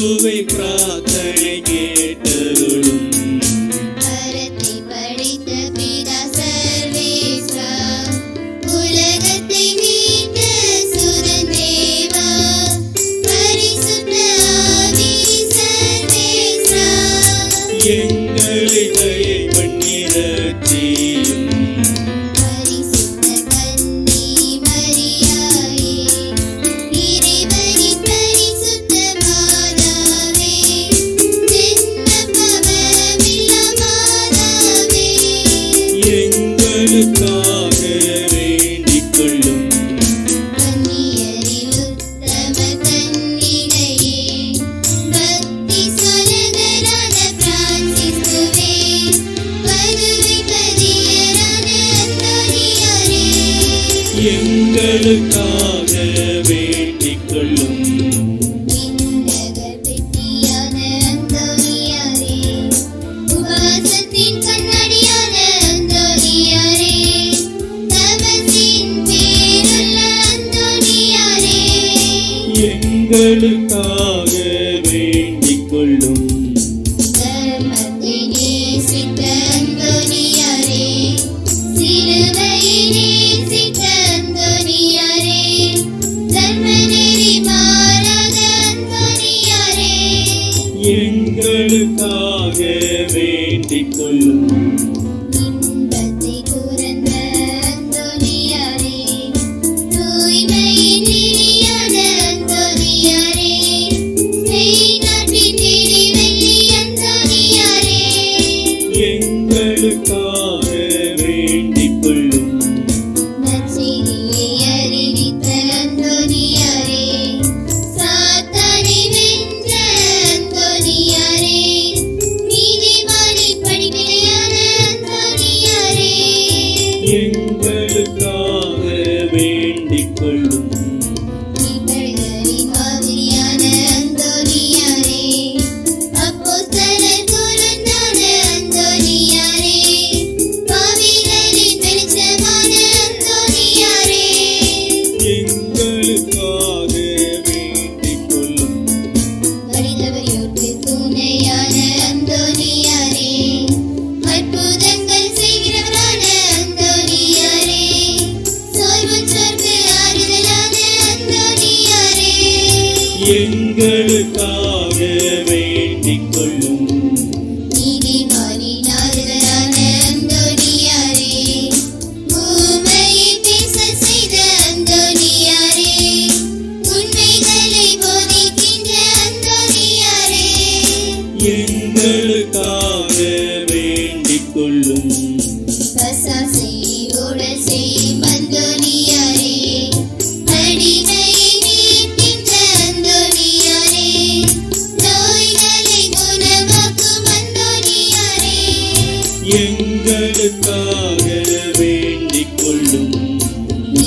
இயேசுவை பிரார்த்தனை கேட்டருளும். பரத்தை படைத்த பிதா சர்வேஸ்வரா, உலகத்தை மீட்ட சுதன் தேவா, பரிசுத்த ஆவி சர்வேஸ்வரா, எங்களை தயை பண்ணி ரட்சியும். பரிசுத்த கன்னி மரியாயே, இறைவனின் பரிசுத்த மாதாவே, ஜென்ம பாவமில்லா மாதாவே, எங்களுக்காக வேண்டிக் கொள்ளும். கன்னியரில் உத்தம கன்னிகையே, பக்தி சலகரான பிரான்சிஸ்குவே, பதுவை பதியரான அந்தோனியாரே, எங்களுக்காக வேண்டிக் கொள்ளும். விண்ணகர் பெட்டியான அந்தோனியாரே, உபவாசத்தின் கண்ணாடியான அந்தோனியாரே, தவத்தின் பேருள்ள அந்தோனியாரே, எங்களுக்காக வேண்டிக் கொள்ளும். தர்மத்தை நேசித்த அந்தோனியாரே, சிலுவையை நேசித்த அந்தோனியாரே, தர்மநெறி மாறாத அந்தோனியாரே, எங்களுக்காக வேண்டிக் கொள்ளும். இன்பத்தை துறந்த அந்தோனியாரே, தூய்மையின் நிலையான அந்தோனியாரே, மெய்நாட்டின் நிறைவெள்ளி அந்தோனியாரே, எங்களுக்காக வேண்டிக் கொள்ளும். நற்செய்தியை அறிவித்த அந்தோனியாரே, சாத்தானை வென்ற அந்தோனியாரே, நீதிமானின் படிப்பினையான அந்தோனியாரே, எங்களுக்காக வேண்டிக் கொள்ளும். இவர்களின் மாதிரியான அந்தோனியாரே, அப்போஸ்தலர் குருந்தான அந்தோனியாரே, பாவிகளின் வெளிச்சமான அந்தோனியாரே, எங்களுக்காக வேண்டிக் கொள்ளும். வலிதவரியோர்க்கு துணையான அந்தோனியாரே, அற்புதங்கள் செய்கிறவரான அந்தோனியாரே, சோர்வுற்றோர்க்கு ஆறுதலான அந்தோனியாரே, எங்களுக்காக வேண்டிக் கொள்ளும். நீதிமானின் ஆறுதலான அந்தோனியாரே, ஊமையை பேசச் செய்த அந்தோனியாரே, உண்மைகளை போதிக்கின்ற அந்தோனியாரே, எங்களுக்காக வேண்டிக் கொள்ளும். பசாசை ஊழல் செய்யும் அந்தோனியாரே, அடிமையை மீட்கின்ற அந்தோனியாரே, நோய்களை குணமாக்கும் அந்தோனியாரே, எங்களுக்காக வேண்டிக் கொள்ளும்.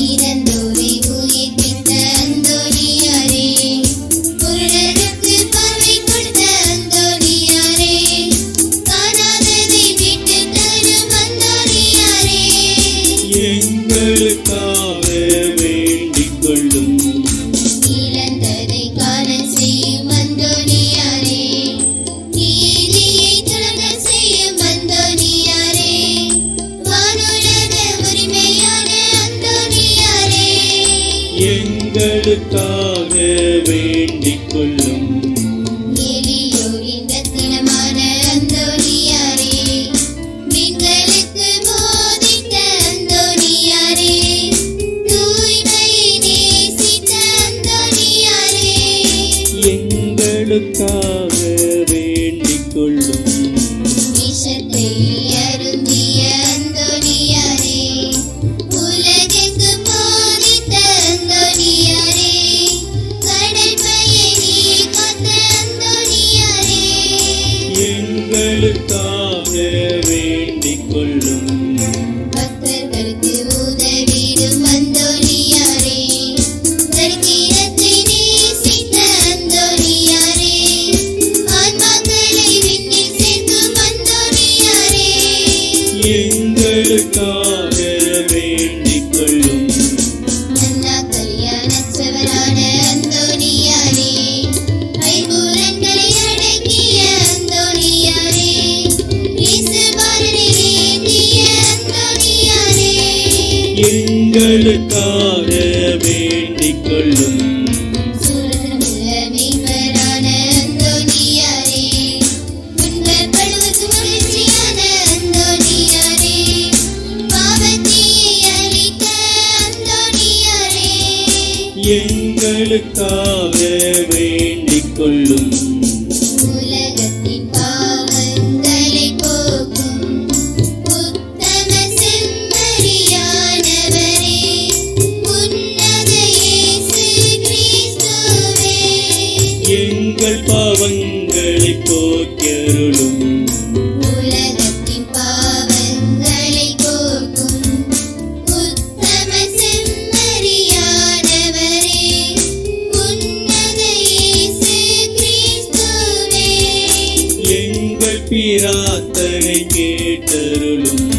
இறந்தோரை உயிர்ப்பித்த அந்தோனியாரே, குருடருக்கு பார்வை கொடுத்த அந்தோனியாரே, காணாததை மீட்டுத் தரும் அந்தோனியாரே, எங்களுக்காக வேண்டிக் கொள்ளும். இழந்ததை காணச் செய்யும் அந்தோனியாரே, நீதியை தொடங்கச் செய்யும் அந்தோனியாரே, வானுலக உரிமையான அந்தோனியாரே, எங்களுக்காக வேண்டிக் கொள்ளும். எளியோரின் ரத்தினமான அந்தோனியாரே, விண்களுக்கு போதித்த அந்தோனியாரே, தூய்மையை நேசித்த அந்தோனியாரே, எங்களுக்காக வேண்டிக் கொள்ளும். விஷத்தை அருந்திய அந்தோனியாரே, உலகெங்கும் போதித்த அந்தோனியாரே, கடல் பயணியை காத்த அந்தோனியாரே, எங்களுக்காக வேண்டிக் கொள்ளும். பக்தர்களுக்கு உதவிடும் அந்தோனியாரே, தரித்திரத்தை நேசித்த அந்தோனியாரே, ஆன்மாக்களை விண்ணில் சேர்க்கும் அந்தோனியாரே, எங்களுக்காக வேண்டிக் கொள்ளும். நன்னா கல்யாணச்சவரான அந்தோனியாரே, ஐம்புலன்கள் எங்களுக்காக வேண்டிக் கொள்ளும் சூரசமூக மீட்பரான அந்தோனியாரே, துன்பப்படுவதற்கு மகிழ்ச்சியான அந்தோனியாரே, பாவத்தீயை அழித்த அந்தோனியாரே, எங்களுக்காக வேண்டிக் கொள்ளும் உலகத்தின் பாவங்களை போக்கும் உத்தம செம்மறியானவரே, உன்னத இயேசு கிறிஸ்துவே, எங்கள் பாவங்களை போக்கியருளும் உலகத்தின் பாவங்களை போக்கும் உத்தம செம்மறியானவரே, உன்னத இயேசு கிறிஸ்துவே, எங்கள் பிரார்த்தனை கேட்டருளும்